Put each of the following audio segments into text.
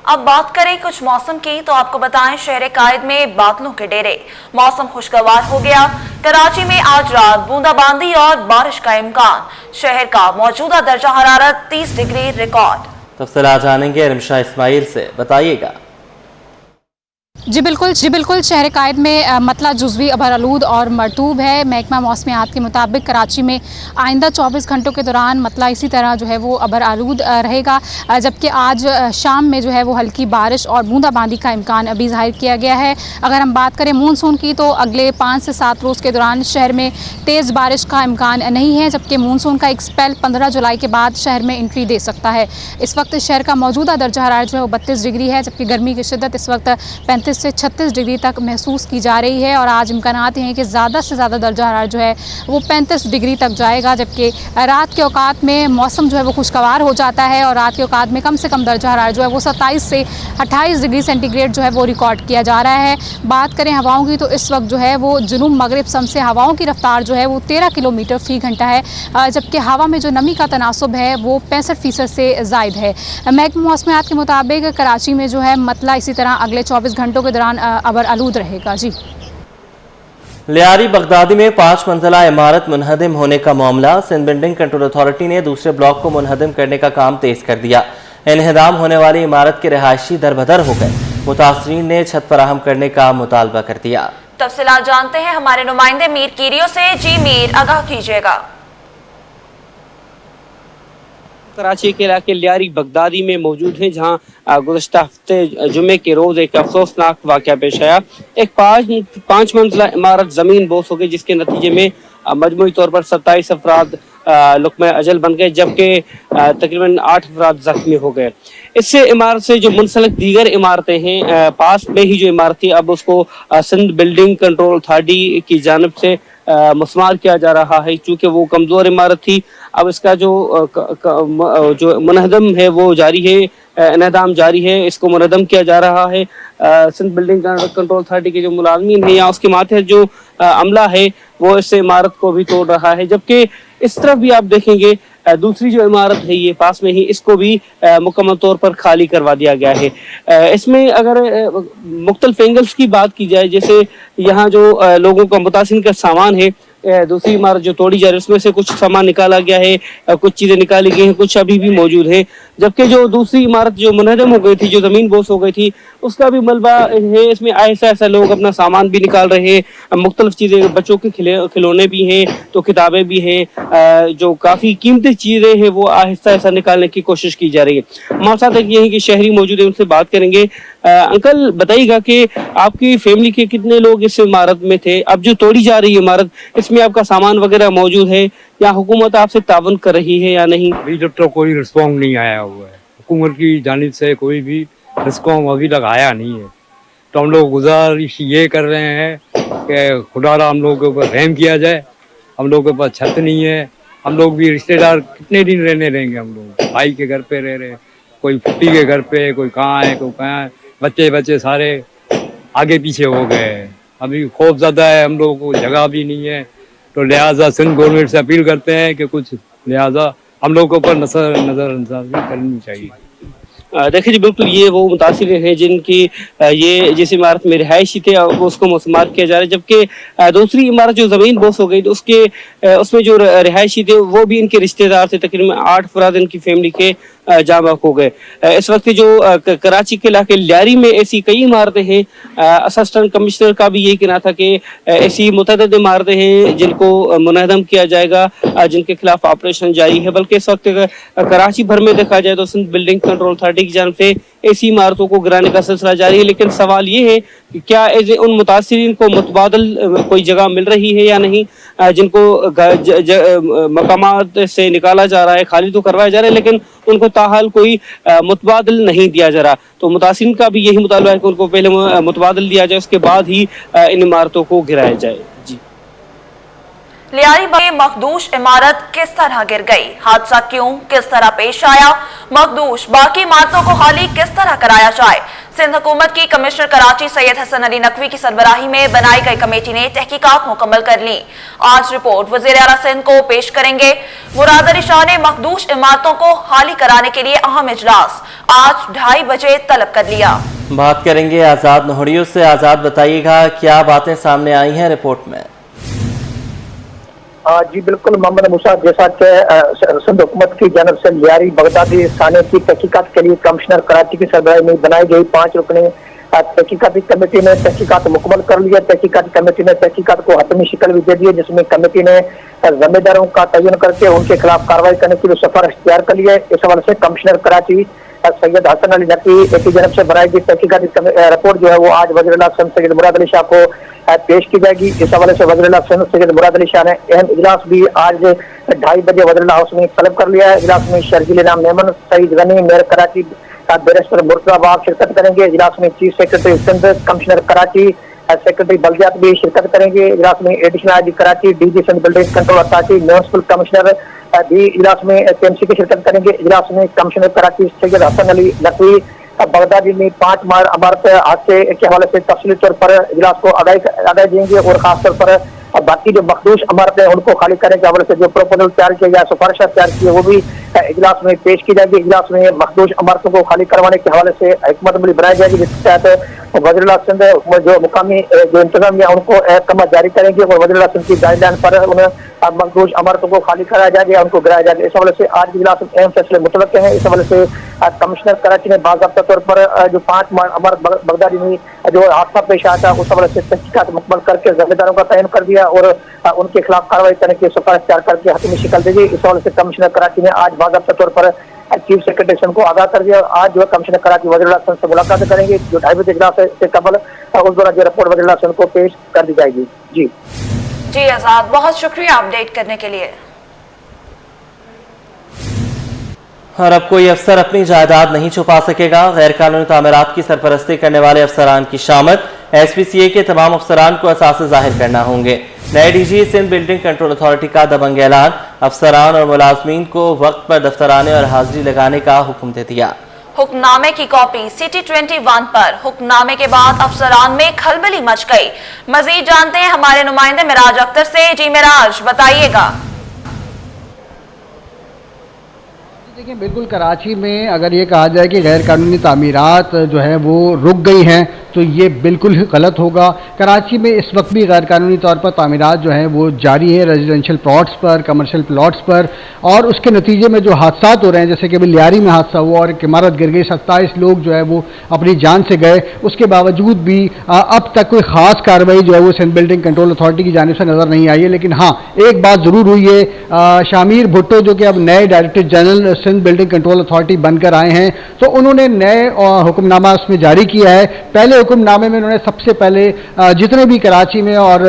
اب بات کریں کچھ موسم کی تو آپ کو بتائیں شہر قائد میں بادلوں کے ڈیرے، موسم خوشگوار ہو گیا۔ کراچی میں آج رات بوندا باندی اور بارش کا امکان، شہر کا موجودہ درجہ حرارت 30 ڈگری ریکارڈ۔ تفصیلات جانیں گے رمشا اسماعیل سے، بتائیے گا۔ جی بالکل شہر قائد میں مطلع جزوی ابرآلود اور مرطوب ہے۔ محکمہ موسمیات کے مطابق کراچی میں آئندہ 24 گھنٹوں کے دوران مطلع اسی طرح جو ہے وہ ابرآلود رہے گا، جبکہ آج شام میں جو ہے وہ ہلکی بارش اور بوندا باندی کا امکان ابھی ظاہر کیا گیا ہے۔ اگر ہم بات کریں مونسون کی تو اگلے 5 سے 7 روز کے دوران شہر میں تیز بارش کا امکان نہیں ہے، جبکہ مونسون کا ایک سپیل 15 جولائی کے بعد شہر میں انٹری دے سکتا ہے۔ اس وقت شہر کا موجودہ درجہ حرارت جو ہے وہ 32 ڈگری ہے، جبکہ گرمی کی شدت اس وقت 35 سے 36 ڈگری تک محسوس کی جا رہی ہے، اور آج امکانات ہیں کہ زیادہ سے زیادہ درجہ حرارت جو ہے وہ 35 ڈگری تک جائے گا، جبکہ رات کے اوقات میں موسم جو ہے وہ خوشگوار ہو جاتا ہے اور رات کے اوقات میں کم سے کم درجہ حرارت جو ہے وہ 27 سے 28 ڈگری سینٹی گریڈ جو ہے وہ ریکارڈ کیا جا رہا ہے۔ بات کریں ہواؤں کی تو اس وقت جو ہے وہ جنوب مغرب سمت سے ہواؤں کی رفتار جو ہے وہ 13 کلومیٹر فی گھنٹہ ہے، جبکہ ہوا میں جو نمی کا تناسب ہے وہ 65% سے زائد ہے۔ محکمہ موسمیات کے مطابق کراچی میں جو ہے مطلع اسی طرح اگلے 24 گھنٹوں کے دوران ابرآلود رہے گا۔ جی لیاری بغدادی میں 5 منزلہ عمارت منہدم ہونے کا معاملہ، سندھ بلڈنگ کنٹرول اتھارٹی نے دوسرے بلاک کو منہدم کرنے کا کام تیز کر دیا۔ انہدام ہونے والی عمارت کے رہائشی دربدر ہو گئے، متاثرین نے چھت فراہم کرنے کا مطالبہ کر دیا۔ تفصیلات جانتے ہیں ہمارے نمائندے میر کیریو سے۔ جی میر، آگاہ کیجیے گا۔ کراچی کے علاقے لیاری بغدادی میں موجود ہیں، جہاں گزشتہ ہفتے جمعے کے روز ایک افسوسناک واقعہ پیش آیا۔ ایک 5 منزلہ عمارت زمین بوس ہو گئی، جس کے نتیجے میں مجموعی طور پر 27 افراد لقمہ اجل بن گئے، جبکہ تقریباً 8 افراد زخمی ہو گئے۔ اس سے عمارت سے جو منسلک دیگر عمارتیں ہیں، پاس میں ہی جو عمارت تھی اب اس کو سندھ بلڈنگ کنٹرول اتھارٹی کی جانب سے مسمار کیا جا رہا ہے، چونکہ وہ کمزور عمارت تھی۔ اب اس کا جو منہدم ہے وہ جاری ہے، انہدام جاری ہے، اس کو منہدم کیا جا رہا ہے۔ سندھ بلڈنگ کنٹرول اتھارٹی کے جو ملازمین ہیں یا اس کے ماتحت جو عملہ ہے وہ اس عمارت کو بھی توڑ رہا ہے، جبکہ اس طرف بھی آپ دیکھیں گے دوسری جو عمارت ہے یہ پاس میں ہی، اس کو بھی مکمل طور پر خالی کروا دیا گیا ہے۔ اس میں اگر مختلف اینگلز کی بات کی جائے، جیسے یہاں جو لوگوں کا متاثرین کا سامان ہے، دوسری عمارت جو توڑی جا رہی ہے اس میں سے کچھ سامان نکالا گیا ہے، کچھ چیزیں نکالی گئی ہیں، کچھ ابھی بھی موجود ہیں، جبکہ جو دوسری عمارت جو منہدم ہو گئی تھی، جو زمین بوس ہو گئی تھی، اس کا بھی ملبہ ہے۔ اس میں ایسا لوگ اپنا سامان بھی نکال رہے ہیں، مختلف چیزیں، بچوں کے کھلونے بھی ہیں تو کتابیں بھی ہیں، جو کافی قیمتی چیزیں ہیں وہ آہستہ نکالنے کی کوشش کی جا رہی ہے۔ ہمارے ساتھ یہ ہے کہ شہری موجود ہیں، ان سے بات کریں گے۔ انکل بتائیے گا کہ آپ کی فیملی کے کتنے لوگ اس عمارت میں تھے؟ اب جو توڑی جا رہی ہے عمارت، اس میں آپ کا سامان وغیرہ موجود ہے یا حکومت آپ سے تعاون کر رہی ہے یا نہیں؟ ابھی جب تک کوئی رسپانس نہیں آیا ہوا ہے، حکومت کی جانب سے کوئی بھی رسپانس ابھی تک آیا نہیں ہے، تو ہم لوگ گزارش یہ کر رہے ہیں کہ خدا را ہم لوگوں کے اوپر رحم کیا جائے۔ ہم لوگوں کے پاس چھت نہیں ہے، ہم لوگ بھی رشتے دار کتنے دن رہیں گے؟ ہم لوگ بھائی کے گھر پہ رہ رہے، کوئی پھوپھی کے گھر پہ، کوئی کہاں ہے کوئی کہاں ہے، بچے سارے آگے پیچھے ہو گئے ہیں۔ ابھی خوف زدہ ہے، ہم لوگوں کو جگہ بھی نہیں ہے، تو لہٰذا سندھ گورنمنٹ سے اپیل کرتے ہیں کہ کچھ لہٰذا ہم لوگوں کے اوپر نظر اندازی کرنی چاہیے۔ دیکھیں جی، بالکل یہ وہ متاثر ہیں جن کی یہ جس عمارت میں رہائشی تھے اس کو مسمار کیا جا رہا ہے، جبکہ دوسری عمارت جو زمین بوس ہو گئی تو اس میں جو رہائشی تھے وہ بھی ان کے رشتہ دار تھے، تقریباً 8 افراد ان کی فیملی کے جاں بحق ہو گئے۔ اس وقت جو کراچی کے علاقے لیاری میں ایسی کئی عمارتیں ہیں، اسسٹنٹ کمشنر کا بھی یہی کہنا تھا کہ ایسی متعدد عمارتیں ہیں جن کو منہدم کیا جائے گا، جن کے خلاف آپریشن جاری ہے۔ بلکہ اس وقت کراچی بھر میں دیکھا جائے تو سندھ بلڈنگ کنٹرول اتھارٹی کی جانب سے ایسی عمارتوں کو گرانے کا سلسلہ جاری ہے، لیکن سوال یہ ہے کہ کیا ان متاثرین کو متبادل کوئی جگہ مل رہی ہے یا نہیں، جن کو مقامات سے نکالا جا رہا ہے، خالی تو کروایا جا رہا ہے، لیکن ان کو تاحال کوئی متبادل نہیں دیا جا رہا۔ تو متاثرین کا بھی یہی مطالبہ ہے کہ ان کو پہلے متبادل دیا جائے، اس کے بعد ہی ان عمارتوں کو گرایا جائے۔ جی، لیاری میں مخدوش عمارت کس طرح گر گئی؟ حادثہ کیوں کس طرح پیش آیا؟ مخدوش باقی عمارتوں کو خالی کس طرح کرایا جائے؟ सिंध हुकूमत की कमिश्नर कराची सैयद हसन अली नकवी की सरबराही में बनाई गई कमेटी ने तहकीकात मुकम्मल कर ली। आज रिपोर्ट वज़ीर आला सिंध को पेश करेंगे। मुराद अली शाह ने मखदूश इमारतों को खाली कराने के लिए अहम इजलास आज 2:30 बजे तलब कर लिया। बात करेंगे आजाद नोहड़ियों से। आजाद, बताइएगा क्या बातें सामने आई हैं रिपोर्ट में? जी बिल्कुल मोहम्मद मूसा, जैसा कि सिंध हुकूमत की जानब से लियारी बगदादी थाने की तहकीकात के लिए कमिश्नर कराची की सरबराही में बनाई गई 5 रुकनी तहकीकाती कमेटी ने तहकीकात मुकम्मल कर लिया। तहकीकाती कमेटी ने तहकीकात को हतमी शिकल भी दे दी है, जिसमें कमेटी ने जिम्मेदारों का तयन करके उनके खिलाफ कार्रवाई करने के लिए सिफारिश तैयार कर ली है। इस हवाले से कमिश्नर कराची सैयद हसन अली नकवी की जानब से बनाई गई तहकीकाती रिपोर्ट जो है वो आज वज़ीर आला सिंध सैयद मुराद अली शाह को पेश की जाएगी। इस हवाले से वज़ीर आला सिंध सैयद मुराद अली शाह ने अहम इजलास भी आज 2:30 बजे वज़ीर आला हाउस में तलब कर लिया है। इजलास में शर्जील नाम मेमन, सईद गनी, मेयर कराची बैरिस्टर मुर्तज़ा बाब शिरकत करेंगे। इजलास में chief secretary Sindh, commissioner Karachi, secretary बल्दियात भी शिरकत करेंगे। इजलास में additional IG Karachi, DG Sindh building control authority, municipal commissioner भी इजलास में टीएमसी की शिरकत करेंगे। इजलास में कमिश्नर कराची सैयद हसन अली नकवी बगदादी में 5 इमारत हादसे के हवाले से तफसीली तौर पर इजलास को अदाई देंगे और खासतौर पर बाकी जो मखदूश इमारतें उनको खाली करने के हवाले से जो प्रोपोजल तैयार किया गया, सिफारिशें तैयार की है, वो भी इजलास में पेश की जाएगी। इजलास में मखदूश इमारतों को खाली करवाने के हवाले से हिकमत अमली बनाई जाएगी, जिसके तहत वज़ीर आला सिंध जो मुकामी जो इंतजामिया उनको अहकाम जारी करेंगे और वज़ीर आला सिंध की गाइडलाइन पर उन मखदूश इमारतों को खाली कराया जाएगा, उनको गिराया जाएगा। इस हवाले से आज इजलास में अहम फैसले मुतवक्के हैं। इस हवाले से कमिश्नर कराची ने बाज़ाब्ता तौर पर जो 5 इमारत बगदादी में जो हादसा पेश आया था, उस हवाले से तहकीकात मुकम्मल करके जिम्मेदारों का तयन कर दिया और उनके खिलाफ कार्रवाई करने की सिफारिश तैयार करके हतमी शिकल दे दी। इस हवाले से कमिश्नर कराची ने आज बाज़ाब्ता तौर पर चीफ सेक्रेटरी सिंध को आगाह कर दिया। आज जो है कमिश्नर कराची वज़ीर आला सिंध से मुलाकात करेंगे, जो 2:30 बजे इजलास से कबल उस दौरान जो रिपोर्ट वज़ीर आला सिंध को पेश कर दी जाएगी। जी आजाद, बहुत शुक्रिया अपडेट करने के लिए। और अब कोई अफसर अपनी जायदाद नहीं छुपा सकेगा। गैर कानूनी तामीरात की सरपरस्ती करने वाले अफसरान की शामत SPCA के तमाम अफसरान को असासे जाहिर करना होंगे। नए DG Sindh building control authority का दबंग ऐलान, अफसरान और मुलाजमीन को वक्त पर दफ्तर आने और हाजिरी लगाने का हुक्म दे दिया। हुक्मनामे की कॉपी City 21 पर। हुक्मनामे के बाद अफसरान में खलबली मच गई। मजीद जानते हैं हमारे नुमाइंदे मिराज अख्तर से। जी मिराज, बताइएगा। देखिए, बिल्कुल कराची में अगर ये कहा जाए कि गैर कानूनी तामीरात जो है वो रुक गई हैं तो ये बिल्कुल ही गलत होगा। कराची में इस वक्त भी गैर कानूनी तौर पर तामीरात जो हैं वो जारी है, रेजिडेंशियल प्लॉट्स पर, कमर्शियल प्लॉट्स पर, और उसके नतीजे में जो हादसा हो रहे हैं, जैसे कि अभी लियारी में हादसा हुआ और एक इमारत गिर गई, 27 लोग जो है वो अपनी जान से गए। उसके बावजूद भी अब तक कोई ख़ास कार्रवाई जो है वो सिंध बिल्डिंग कंट्रोल अथॉरिटी की जानिब से नज़र नहीं आई है। लेकिन हाँ, एक बात ज़रूर हुई है, शामिर भुट्टो जो कि अब नए director general Sindh building control authority बनकर आए हैं, तो उन्होंने नए हुक्मनामा उसमें जारी किया है। पहले हुक्मनामे में उन्होंने सबसे पहले जितने भी कराची में और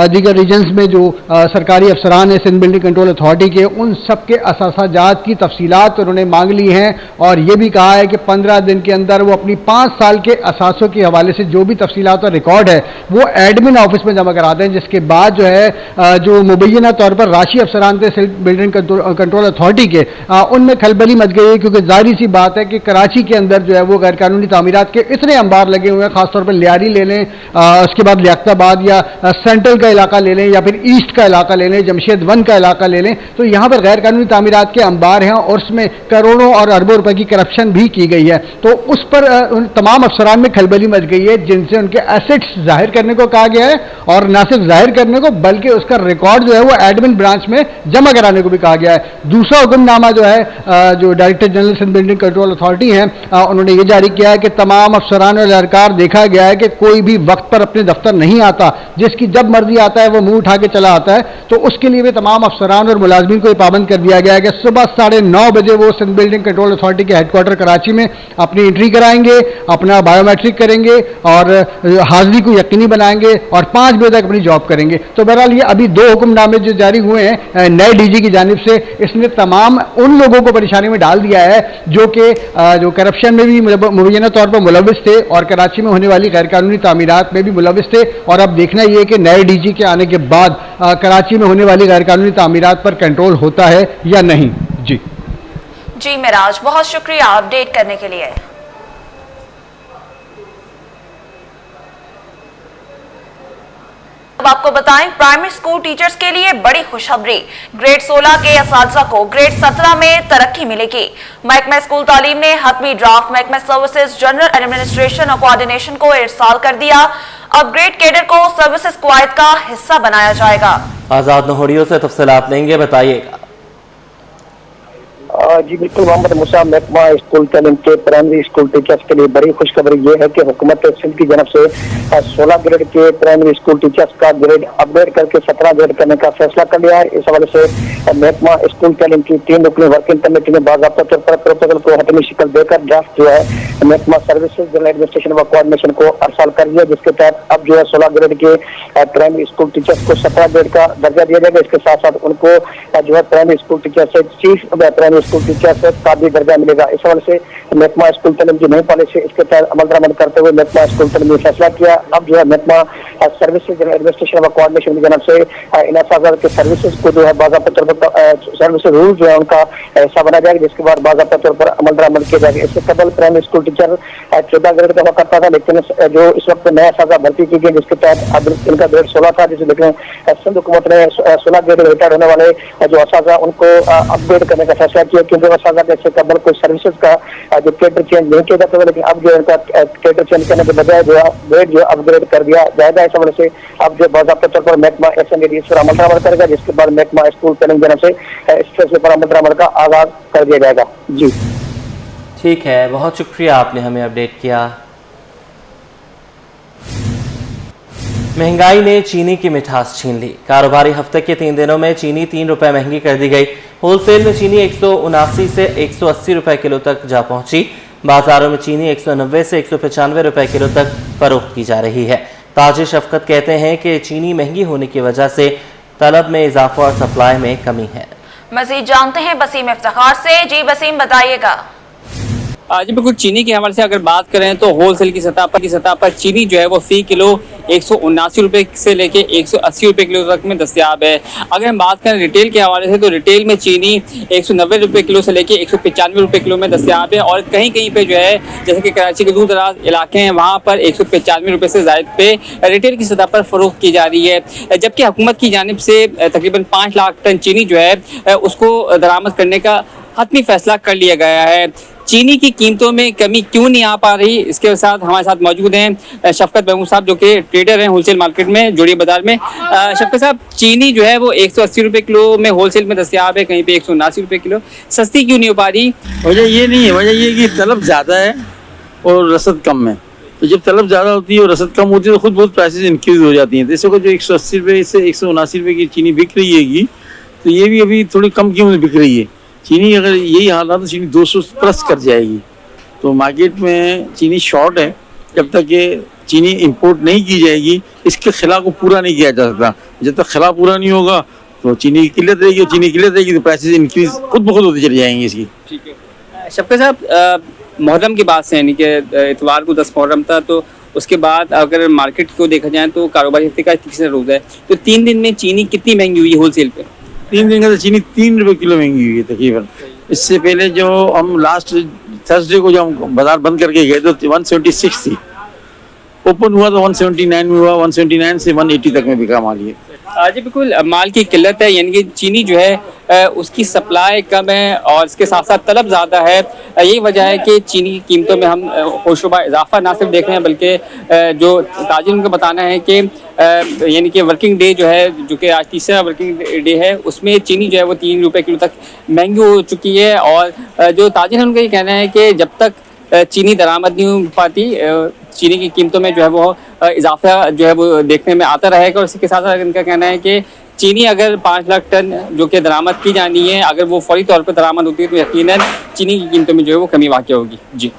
दीगर रीजन्स में जो सरकारी अफसरान हैं सिंध बिल्डिंग कंट्रोल अथॉरिटी के, उन सब के असासाजात की तफसीलात उन्होंने मांग ली हैं और ये भी कहा है कि 15 दिन के अंदर वो अपनी 5 साल के असासों के हवाले से जो भी तफसीलात और रिकॉर्ड है वो एडमिन ऑफिस में जमा करा दें, जिसके बाद जो है जो मुबैना तौर पर राशि अफसरान थे सिंध बिल्डिंग कंट्रोल अथॉरिटी के, उनमें खलबली मच गई है। क्योंकि जाहिर सी बात है कि कराची के अंदर जो है वो गैर कानूनी तामीरात के इतने अंबार लगे हुए हैं, खासतौर पर लियारी ले लें, उसके बाद लियाकताबाद या सेंट्रल का इलाका ले लें या फिर ईस्ट का इलाका ले लें, जमशेद 1 का इलाका ले लें, तो यहाँ पर गैर कानूनी तामीरात के अंबार हैं और उसमें करोड़ों और अरबों रुपए की करप्शन भी की गई है। तो उस पर उन तमाम अफसरान में खलबली मच गई है, जिनसे उनके एसेट्स जाहिर करने को कहा गया है और न सिर्फ जाहिर करने को बल्कि उसका रिकॉर्ड जो है वो एडमिन ब्रांच में जमा कराने को भी कहा गया है। दूसरा हुक्मनामा जो है जो director general Sindh building control authority है, उन्होंने ये जारी किया है कि तमाम अफसरान और एहलकार देखा गया है कि कोई भी वक्त पर अपने दफ्तर नहीं आता, जिसकी जब मर्जी आता है वो मुंह उठा के चला आता है। तो उसके लिए भी तमाम अफसरान और मुलाजमीन को ये पाबंद कर दिया गया है कि सुबह 9:30 बजे वो सिंध बिल्डिंग कंट्रोल अथॉरिटी के हेडक्वार्टर कराची में अपनी एंट्री कराएंगे, अपना बायोमेट्रिक करेंगे और हाजिरी को यकीनी बनाएंगे और 5 बजे तक अपनी जॉब करेंगे। तो बहरहाल ये अभी 2 हुक्मनामे जो जारी हुए हैं नए DG की जानिब से, इसने तमाम उन लोगों को परेशानी में डाल दिया है जो कि जो करप्शन में भी मुबैना तौर पर मुलविस थे और कराची में होने वाली गैर कानूनी तामीरात में भी मुलविस थे। और अब देखना ये कि नए DG के आने के बाद कराची में होने वाली गैर कानूनी तामीरात पर कंट्रोल होता है या नहीं। जी मिराज, बहुत शुक्रिया अपडेट करने के लिए। अब आपको बताएं, प्राइमरी स्कूल टीचर्स के लिए बड़ी खुशखबरी। ग्रेड 16 के असातिज़ा को ग्रेड 17 में तरक्की मिलेगी। महकमा स्कूल तालीम ने हतमी ड्राफ्ट महकमा सर्विसेज जनरल एडमिनिस्ट्रेशन और कोऑर्डिनेशन को इरसाल कर दिया। अब ग्रेड कैडर को सर्विसेज क्वायद का हिस्सा बनाया जाएगा। आजाद नहोड़ियों से तफसीलात लेंगे, बताइएगा। जी बिल्कुल, मोहम्मद मूसा। महकमा स्कूल तालीम के प्राइमरी स्कूल टीचर्स के लिए बड़ी खुशखबरी ये है कि हुकूमत सिंध की जानब से 16 ग्रेड के प्राइमरी स्कूल टीचर्स का ग्रेड अपग्रेड करके 17 ग्रेड करने का फैसला कर लिया है। इस हवाले से महकमा स्कूल तालीम की 3 रुकनी वर्किंग कमेटी ने बाज़ाब्ता तौर पर प्रोपोजल को हतमी शक्ल देकर ड्राफ्ट जो है महकमा सर्विसेज जनरल एडमिनिस्ट्रेशन व कोऑर्डिनेशन को अरसाल कर दिया, जिसके तहत अब जो है 16 ग्रेड के प्राइमरी स्कूल टीचर्स को 17 ग्रेड का दर्जा दिया जाएगा। इसके साथ साथ उनको जो है प्राइमरी स्कूल टीचर से चीफ प्राइमरी स्कूल टीचर का भी दर्जा मिलेगा। इस हवाले से महकमा स्कूल तालीम की नई पॉलिसी इसके तहत अमल दरामद करते हुए महकमा स्कूल तालीम ने फैसला किया। अब जो है महकमा सर्विसेज जनरल एडमिनिस्ट्रेशन व कोऑर्डिनेशन की जानब से इन असातिज़ा के सर्विसेज को जो है बाज़ाब्ता तौर पर सर्विसेज रूल जो है उनका हिस्सा बना जाएगा, जिसके बाद बाज़ाब्ता तौर पर अमल दरामद किया जाएगा। इससे कबल प्राइमरी स्कूल टीचर 14 ग्रेड का हुआ करता था, लेकिन जो इस वक्त नया असातिज़ा भर्ती की गई जिसके तहत अब इनका ग्रेड 16 था, जिसे लेकिन सिंध हुकूमत ने 16 ग्रेड रिटायर्ड होने वाले जो असातिज़ा उनको अपग्रेड करने का फैसला किया, क्योंकि असातिज़ा के इससे कबल कोई सर्विसेज का जो कैडर चेंज नहीं किया जाता था, लेकिन अब जो इनका कैडर चेंज करने के बजाय जो ग्रेड जो अपग्रेड कर दिया जाएगा। इस वजह से अब जो बाज़ाब्ता तौर पर महकमा SNED इस पर अमल दरामद करेगा, जिसके बाद महकमा स्कूल तालीम जनब से इस फैसले पर अमल दरामद का आगाज कर दिया जाएगा। जी ठीक है, बहुत शुक्रिया, आपने हमें अपडेट किया। महंगाई ने चीनी की मिठास छीन ली। कारोबारी हफ्ते के 3 दिनों में चीनी 3 रुपए महंगी कर दी गई। होलसेल में चीनी 179 से 180 रुपए किलो तक जा पहुंची। बाजारों में चीनी 190 से 195 रुपए किलो तक फरोख्त की जा रही है। ताजिर शफकत कहते हैं कि चीनी महंगी होने की वजह से तलब में इजाफा और सप्लाई में कमी है। मजीद जानते हैं बसीम इफ्तिखार से। जी बसीम, बताइएगा। जी बिल्कुल, चीनी के हवाले से अगर बात करें तो होलसेल की सतह पर चीनी जो है वो फी किलो 179 रुपये से लेके 180 रुपये किलो तक में दस्तियाब है। अगर हम बात करें रिटेल के हवाले से तो रिटेल में चीनी 190 रुपये किलो से लेके 195 रुपये किलो में दस्तियाब है, और कहीं कहीं पे जो है जैसे कि कराची के दूर दराज इलाके हैं वहाँ पर 195 रुपये से ज़ायद पे रिटेल की सतह पर फ़रोख्त की जा रही है। जबकि हुकूमत की जानिब से तकरीबन 5 लाख टन चीनी जो है उसको दरामद करने का हतमी फैसला कर लिया गया है। चीनी की कीमतों में कमी क्यों नहीं आ पा रही, इसके साथ हमारे साथ मौजूद हैं शफकत महमूद साहब जो कि ट्रेडर हैं होलसेल मार्केट में जोड़िया बाजार में। शफकत साहब, चीनी जो है वो 180 रुपये किलो में होलसेल में दस्तियाब है, कहीं पे 179 रुपये किलो, सस्ती क्यों नहीं हो पा रही? वजह ये नहीं है, वजह ये कि तलब ज़्यादा है और रसद कम है। तो जब तलब ज़्यादा होती है और रसद कम होती है तो खुद बहुत प्राइसेस इंक्रीज हो जाती हैं। तो इसको जो 180 रुपये से 179 रुपये की चीनी बिक रही है तो ये भी अभी थोड़ी कम कीमत में बिक रही है। चीनी अगर यही हाल है तो चीनी 200 प्लस कर जाएगी। तो मार्केट में चीनी शॉर्ट है, जब तक ये चीनी इंपोर्ट नहीं की जाएगी इसके खिला को पूरा नहीं किया जा सकता। जब तक खिला पूरा नहीं होगा तो चीनी की किल्लत रहेगी, और चीनी की किल्लत रहेगी तो प्राइसेस इंक्रीज खुद ब खुद होते चले जाएंगे इसकी। ठीक है शफकत साहब, मुहर्रम की बात से यानी कि इतवार को 10 मुहर्रम था, तो उसके बाद अगर मार्केट को देखा जाए तो कारोबारी हफ्ते का तीसरा रोज़ है, तो 3 दिन में चीनी कितनी महंगी हुई है होलसेल पे? 3 दिन का तो चीनी 3 रुपये किलो महंगी हुई है तकरीबन। इससे पहले जो हम लास्ट थर्सडे को जब हम बाजार बंद करके गए तो 176 थी, ओपन हुआ तो 179 में हुआ, 179 से 180 तक में बिका माल ये। जी बिल्कुल, माल की किल्लत है, यानी कि चीनी जो है उसकी सप्लाई कम है और इसके साथ साथ तलब ज़्यादा है। यही वजह है कि चीनी की कीमतों में हम होशरुबा इजाफा ना सिर्फ देख रहे हैं बल्कि जो ताजिर उनका बताना है कि यानी कि वर्किंग डे जो है, जो कि आज तीसरा वर्किंग डे है, उसमें चीनी जो है वो 3 रुपये किलो तक महंगी हो चुकी है। और जो ताजिर है उनका ये कहना है कि जब तक चीनी दरामद नहीं हो पाती चीनी की कीमतों में जो है वो इजाफा जो है वो देखने में आता रहेगा। और इसके साथ साथ इनका कहना है कि चीनी अगर 5 लाख टन जो कि दरामद की जानी है, अगर वो फौरी तौर पर दरामद होती है तो यकीनन चीनी की कीमतों में जो है वो कमी वाक़ होगी। जी।